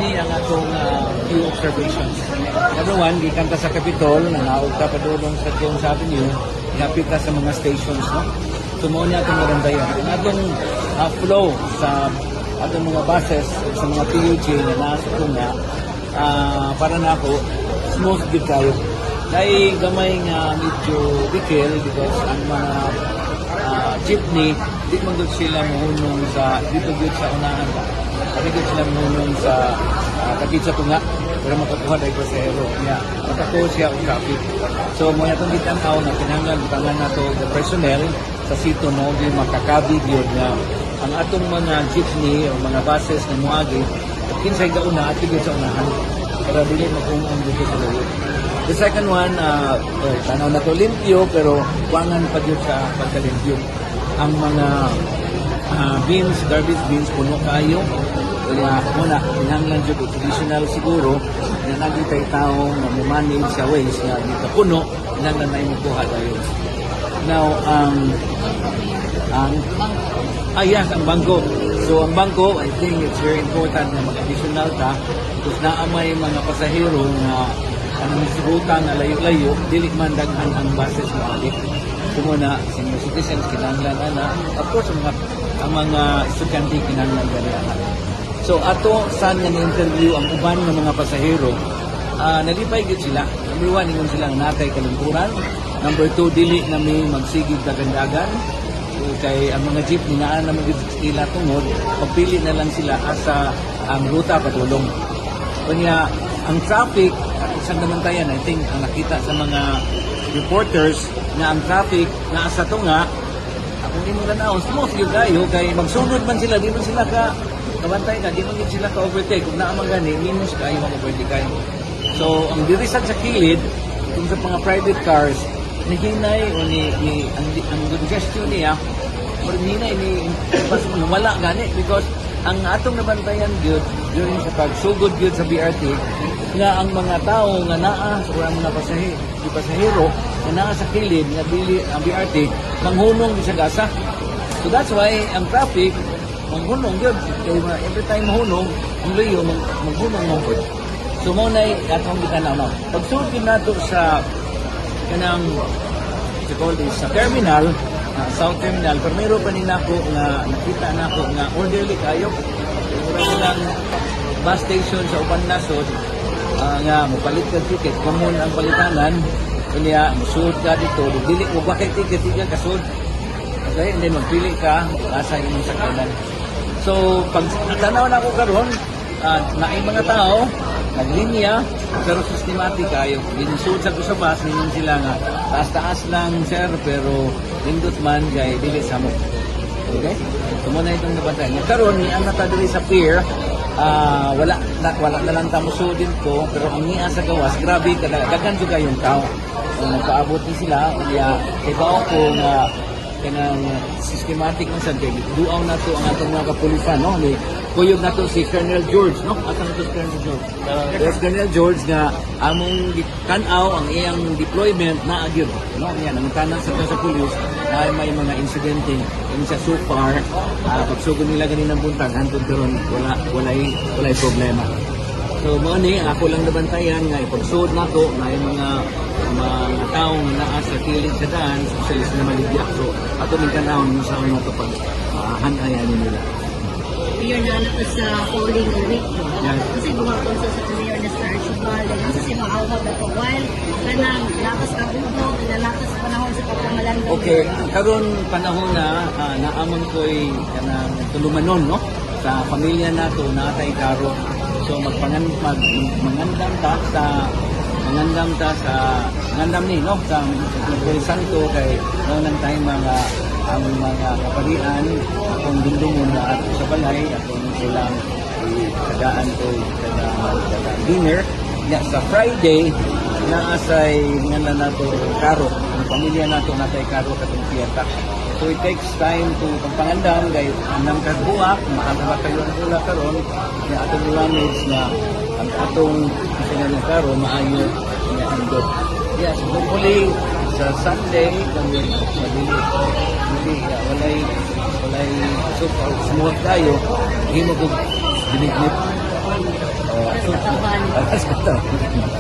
ni ang atong few observations. Number one, gikanta sa Capitol, nangaog ka pa doon sa Jones Avenue, inapit ka sa mga stations, no? Tumuon niya atong marandayan. Ang atong flow sa atong mga buses, sa mga PUJ na nasa tunga, para na ako, smooth din kayo. Dahil gamay nga medyo dikil because ang mga jeepney, di man doon sila mahunong sa, dito sa unahan ba? Kasi doon sila mahunong sa kapit sa tunga, pero makakuha dahil pasahero. Yeah, makakuha siya ang traffic. So, mga itong ditanaw na pinanglan, butangan na to the personnel sa sito mo, di makakabig yun na ang atong mga jeepney o mga buses na muagi, kinsay gauna at tigil sa unahan. Para dili makungang dito sa loob. The second one, tanaw na to limpyo, pero kuwangan pa dito sa pagkalimpyo. Ang mga bins, garbage bins, puno kayo. Kaya muna, pinanglan dito, traditional siguro, na nagitay tao na manage sa waste na dito puno, pinanglan na imukuha tayo. Now, yes, ang bangko. So, ang bangko, I think it's very important na mag-additional ka because naamay mga pasahero na anong sigutan na layo-layo, dili man daghan ang bases mo alit. So, muna, senior citizens, kinanglan na. Of course, ang mga estudyante, kinanglan ganyan. So, ato, saan nga ni-interview ang uban ng mga pasahero, nalipay gid sila. Number one, ingon silang natay kalungkuran. Number two, dili na may magsigig dagandagan. Kay ang mga jeep ninaan na magigila tungod, pagpili na lang sila asa ang ruta patulong. Kanya ang traffic, at isang namantayan, I think, ang nakita sa mga reporters na ang traffic na asa tunga, kung hindi mo ganaon, smooth yung kayo, kay magsunod man sila, di man sila kabantay ka, di man sila ka-overtake. Kung naamang gani, minus kayo mag-overtake kayo. So, ang dirisan sa kilid, kung sa mga private cars, nihinay o ang congestion niya, or nihinay ni wala gani because ang atong nabantayan gyud during sa pagsugod gyud sa BRT nga ang mga tao nga naa sa mga pasahero nga naa sa kilid nga dili ang BRT manghunong sa gasa. So that's why ang traffic manghunong gyud kay every time mahunong ang layo manghunong mo. So mo nay atong gitanaw. Pagsugod nato sa kanang sa terminal, South Terminal, pero meron pa nila ako na nakita na ako na orderly kayo. Meron lang bus station sa uban nasod nga mapalit ka ticket, common ang palitanan, kanya musuod ka dito, dili mo bakit ticket, tiga kasud. Okay, and then magpili ka, asa imong sakyanan. So, pag tanaw na ako karon, naay mga tao, naglinya, pero systematic kayo. Ginsuod sa kusabas, ninyon sila nga, taas-taas lang, sir, pero lindot man, kay dili samok. Okay? So, muna itong nabantayan. Karon ni ang natadali sa pier, wala na lang tamusudin ko, pero ang niya sa gawas, grabe, daghan juga yung tao. So, nagpaabot ni sila, kaya ibaw ko na kanang systematic ng sandali. Duaw na to ang atong mga kapulisan, no? Kuyog na to si Colonel George, no? Asa na to si Colonel George? Yes, Colonel George nga among tanaw ang iyang deployment na agir, no? Yan, ang tanan sa pulis na may mga insidente sa so far, pagsugod nila ganinang buntag, hantod karon walay problema. So, mo ni ako lang nabantayan nga ipagsud nato na yung mga tao nga naa sa kilid sa daan, socialist na maligya. So, ato ning kanawon sa ano kapag hanayan nila. Mayor na anak sa polling week. Yes. Kasi gumakonsa sa mayor na Star Archibald. Kasi si maawag na po. While kanang lakas ka buno, nalakas sa panahon sa kapamalan. Okay, karon panahon na naamon ko'y kanang tulumanon, no? Sa pamilya nato, natay karo. So mangandam ni, no? Sa Puerto Santo kay noon ang time ang mga kaparian akong dindungon na ato sa balay akong silang kadaan ko kada dinner na sa Friday na asay nga nato karo ang pamilya nato natay karo katong piyata. So it takes time to pangpangandam kay anang kagbuak makagawa kayo ang ula karon na atong manage na ang atong sinanong karo maayo nga indot. Yes, hopefully sa Sunday kami walay so smooth tayo himo ko binignit. katawan. Alas ka to.